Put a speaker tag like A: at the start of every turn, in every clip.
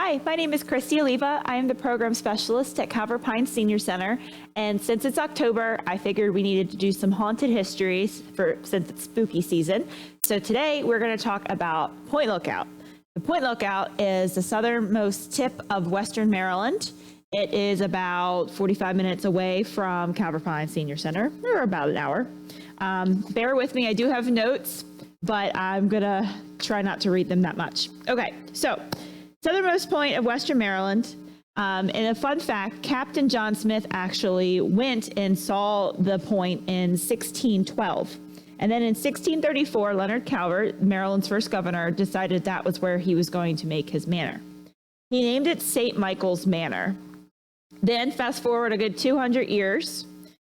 A: Hi, my name is Christy Oliva. I am the program specialist at Calvert Pines Senior Center. And since it's October, I figured we needed to do some haunted histories since it's spooky season. So today we're going to talk about Point Lookout. The Point Lookout is the southernmost tip of Western Maryland. It is about 45 minutes away from Calvert Pines Senior Center, or about an hour. Bear with me, I do have notes, but I'm going to try not to read them that much. Okay, so southernmost point of Western Maryland. And a fun fact, Captain John Smith actually went and saw the point in 1612. And then in 1634, Leonard Calvert, Maryland's first governor, decided that was where he was going to make his manor. He named it St. Michael's Manor. Then fast forward a good 200 years.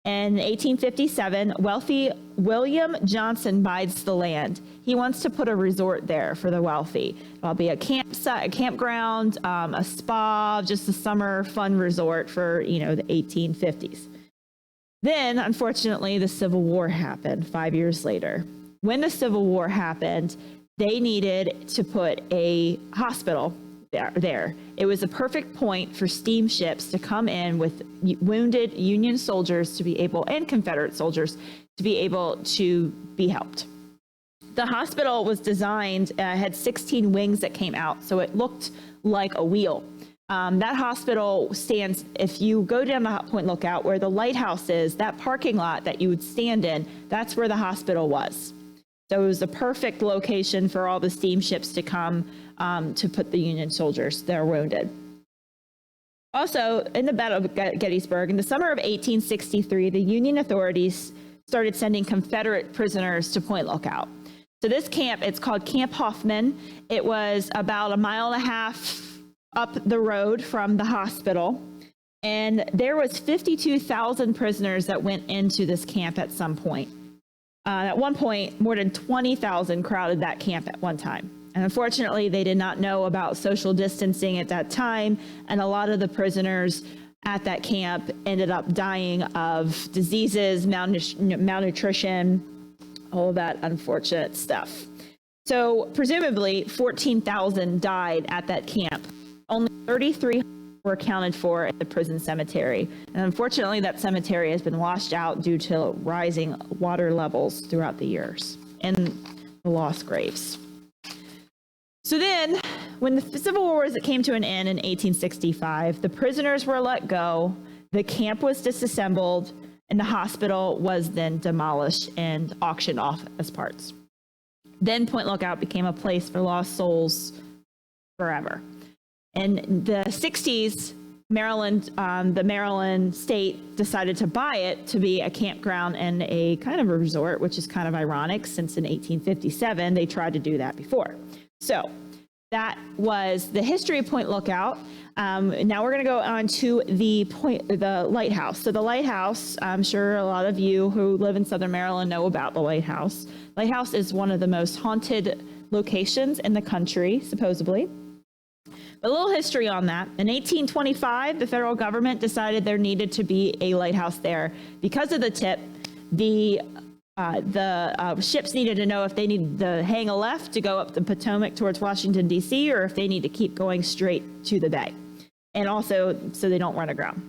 A: In 1857, wealthy William Johnson buys the land. He wants to put a resort there for the wealthy. It'll be a campsite, a campground, a spa, just a summer fun resort for, the 1850s. Then, unfortunately, the Civil War happened 5 years later. When the Civil War happened, they needed to put a hospital there. It was a perfect point for steamships to come in with wounded Union soldiers to be able, and Confederate soldiers, to be able to be helped. The hospital was designed, had 16 wings that came out, so it looked like a wheel. That hospital stands, if you go down the Point Lookout where the lighthouse is, that parking lot that you would stand in, that's where the hospital was. So it was the perfect location for all the steamships to come to put the Union soldiers that are wounded. Also, in the Battle of Gettysburg, in the summer of 1863, the Union authorities started sending Confederate prisoners to Point Lookout. So this camp, it's called Camp Hoffman. It was about 1.5 miles up the road from the hospital. And there was 52,000 prisoners that went into this camp at some point. At one point, more than 20,000 crowded that camp at one time. And unfortunately, they did not know about social distancing at that time. And a lot of the prisoners at that camp ended up dying of diseases, malnutrition, all of that unfortunate stuff. So presumably 14,000 died at that camp. Only 33 were accounted for at the prison cemetery. And unfortunately, that cemetery has been washed out due to rising water levels throughout the years and the lost graves. So then, when the Civil War came to an end in 1865, the prisoners were let go, the camp was disassembled, and the hospital was then demolished and auctioned off as parts. Then Point Lookout became a place for lost souls forever. In the 60s, Maryland, the Maryland state decided to buy it to be a campground and a kind of a resort, which is kind of ironic since in 1857, they tried to do that before. So that was the history of Point Lookout. Now we're going to go on to the lighthouse. So the lighthouse, I'm sure a lot of you who live in Southern Maryland know about the lighthouse. Lighthouse is one of the most haunted locations in the country, supposedly. A little history on that. In 1825, the federal government decided there needed to be a lighthouse there. Because of the tip, the ships needed to know if they needed to hang a left to go up the Potomac towards Washington, D.C., or if they need to keep going straight to the bay. And also, so they don't run aground.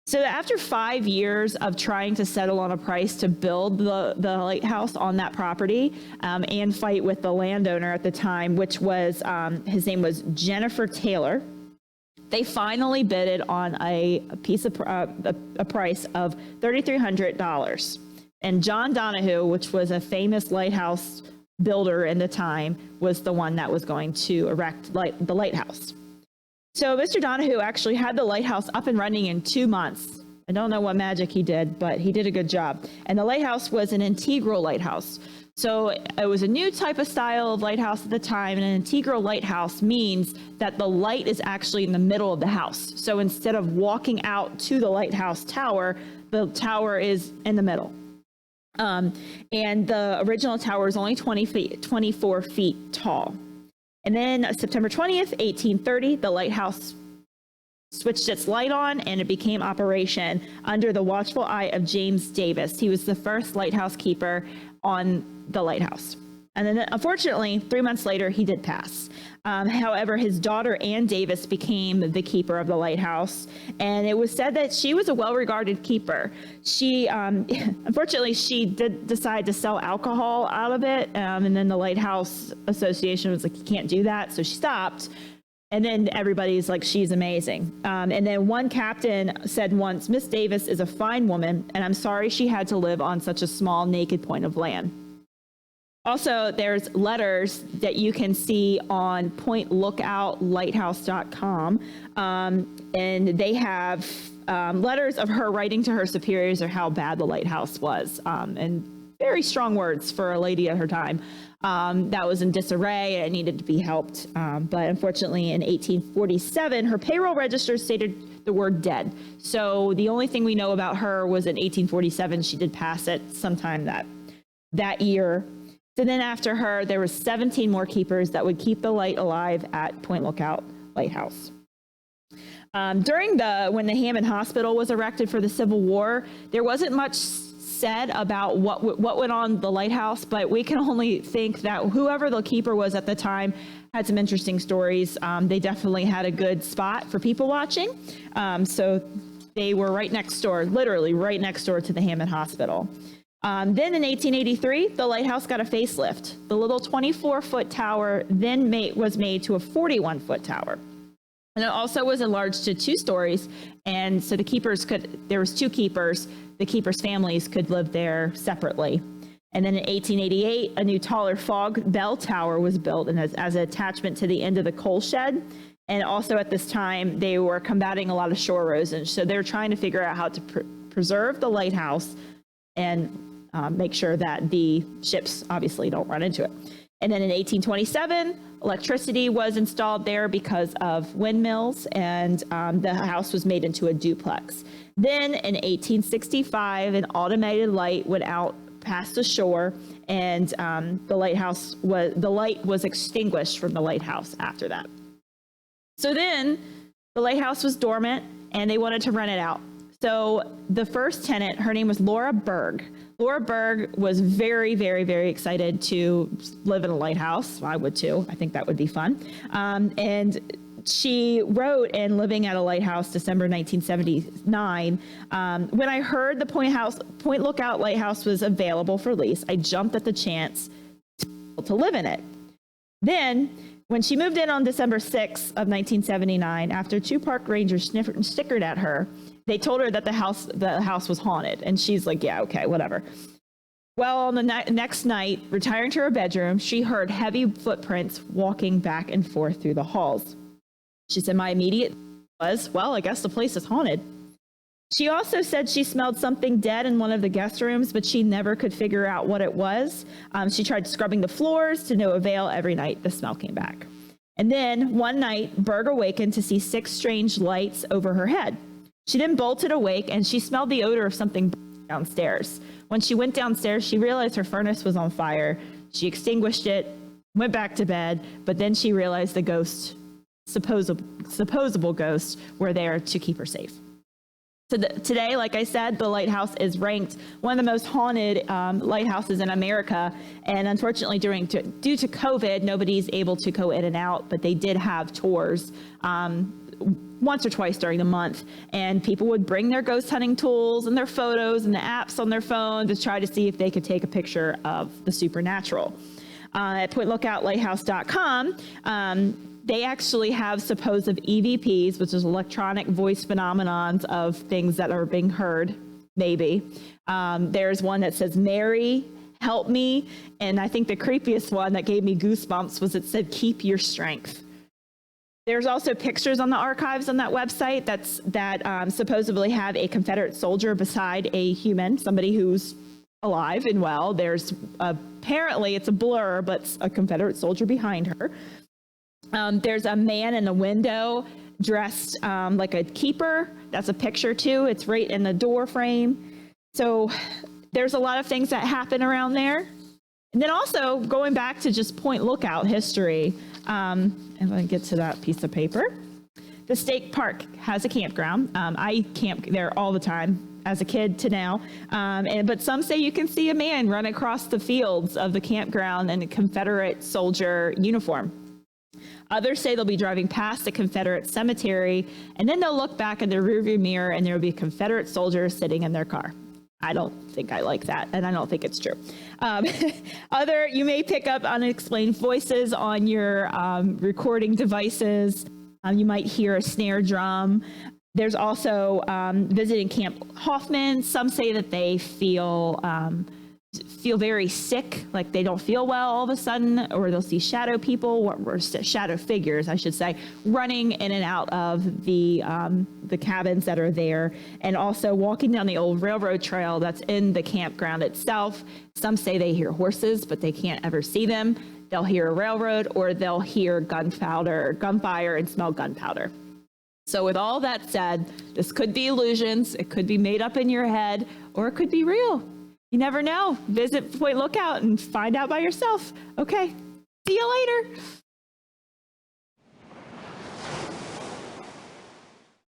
A: So after 5 years of trying to settle on a price to build the lighthouse on that property and fight with the landowner at the time, which was, his name was Jennifer Taylor, they finally bidded on a price of $3,300. And John Donahue, which was a famous lighthouse builder in the time, was the one that was going to erect the lighthouse. So Mr. Donahue actually had the lighthouse up and running in 2 months. I don't know what magic he did, but he did a good job. And the lighthouse was an integral lighthouse. So it was a new type of style of lighthouse at the time. And an integral lighthouse means that the light is actually in the middle of the house. So instead of walking out to the lighthouse tower, the tower is in the middle. And the original tower is only 24 feet tall. And then September 20th, 1830, the lighthouse switched its light on and it became operation under the watchful eye of James Davis. He was the first lighthouse keeper on the lighthouse. And then unfortunately, 3 months later, he did pass. However, his daughter, Ann Davis, became the keeper of the lighthouse, and it was said that she was a well-regarded keeper. She, unfortunately, she did decide to sell alcohol out of it, and then the Lighthouse Association was like, you can't do that, so she stopped. And then everybody's like, she's amazing. And then one captain said once, Miss Davis is a fine woman, and I'm sorry she had to live on such a small, naked point of land. Also, there's letters that you can see on pointlookoutlighthouse.com, and they have letters of her writing to her superiors of how bad the lighthouse was, and very strong words for a lady at her time. That was in disarray and it needed to be helped. But unfortunately, in 1847, her payroll register stated the word dead. So the only thing we know about her was in 1847, she did pass it sometime that year. So then after her, there was 17 more keepers that would keep the light alive at Point Lookout Lighthouse. When the Hammond Hospital was erected for the Civil War, there wasn't much said about what went on the lighthouse, but we can only think that whoever the keeper was at the time had some interesting stories. They definitely had a good spot for people watching. So they were right next door, literally right next door to the Hammond Hospital. Then in 1883, the lighthouse got a facelift. The little 24-foot tower then was made to a 41-foot tower. And it also was enlarged to 2 stories. And so there was 2 keepers. The keepers' families could live there separately. And then in 1888, a new taller fog bell tower was built and as an attachment to the end of the coal shed. And also at this time, they were combating a lot of shore erosion. So they're trying to figure out how to preserve the lighthouse and make sure that the ships obviously don't run into it. And then in 1827, electricity was installed there because of windmills, and the house was made into a duplex. Then in 1865, an automated light went out past the shore, and the light was extinguished from the lighthouse after that. So then the lighthouse was dormant, and they wanted to rent it out. So the first tenant, her name was Laura Berg. Laura Berg was very, very, very excited to live in a lighthouse. I would too. I think that would be fun. And she wrote in Living at a Lighthouse, December 1979, when I heard the Point Lookout Lighthouse was available for lease, I jumped at the chance to live in it. Then, when she moved in on December 6th of 1979, after 2 park rangers snickered at her, they told her that the house was haunted, and she's like, yeah, okay, whatever. Well, on the next night, retiring to her bedroom, she heard heavy footprints walking back and forth through the halls. She said, my immediate was, well, I guess the place is haunted. She also said she smelled something dead in one of the guest rooms, but she never could figure out what it was. She tried scrubbing the floors to no avail. Every night, the smell came back. And then one night, Berg awakened to see 6 strange lights over her head. She then bolted awake, and she smelled the odor of something downstairs. When she went downstairs, she realized her furnace was on fire. She extinguished it, went back to bed, but then she realized the supposable ghosts were there to keep her safe. So today, like I said, the lighthouse is ranked one of the most haunted lighthouses in America. And unfortunately, due to COVID, nobody's able to go in and out, but they did have tours once or twice during the month, and people would bring their ghost hunting tools and their photos and the apps on their phone to try to see if they could take a picture of the supernatural. At pointlookoutlighthouse.com, they actually have supposed EVPs, which is electronic voice phenomenons of things that are being heard, maybe. There's one that says, Mary, help me. And I think the creepiest one that gave me goosebumps was it said, keep your strength. There's also pictures on the archives on that website that supposedly have a Confederate soldier beside a human, somebody who's alive and well. There's apparently, it's a blur, but a Confederate soldier behind her. There's a man in the window dressed like a keeper. That's a picture too. It's right in the door frame. So there's a lot of things that happen around there. And then also going back to just Point Lookout history, if I get to that piece of paper, the state park has a campground. I camp there all the time as a kid to now. But some say you can see a man run across the fields of the campground in a Confederate soldier uniform. Others say they'll be driving past a Confederate cemetery, and then they'll look back in their rearview mirror and there will be Confederate soldiers sitting in their car. I don't think I like that, and I don't think it's true. You may pick up unexplained voices on your recording devices. You might hear a snare drum. There's also visiting Camp Hoffman. Some say that they feel very sick, like they don't feel well all of a sudden, or they'll see shadow people, or shadow figures, I should say, running in and out of the cabins that are there, and also walking down the old railroad trail that's in the campground itself. Some say they hear horses, but they can't ever see them. They'll hear a railroad, or they'll hear gunfire, and smell gunpowder. So with all that said, this could be illusions, it could be made up in your head, or it could be real. You never know. Visit Point Lookout and find out by yourself. Okay, see you later.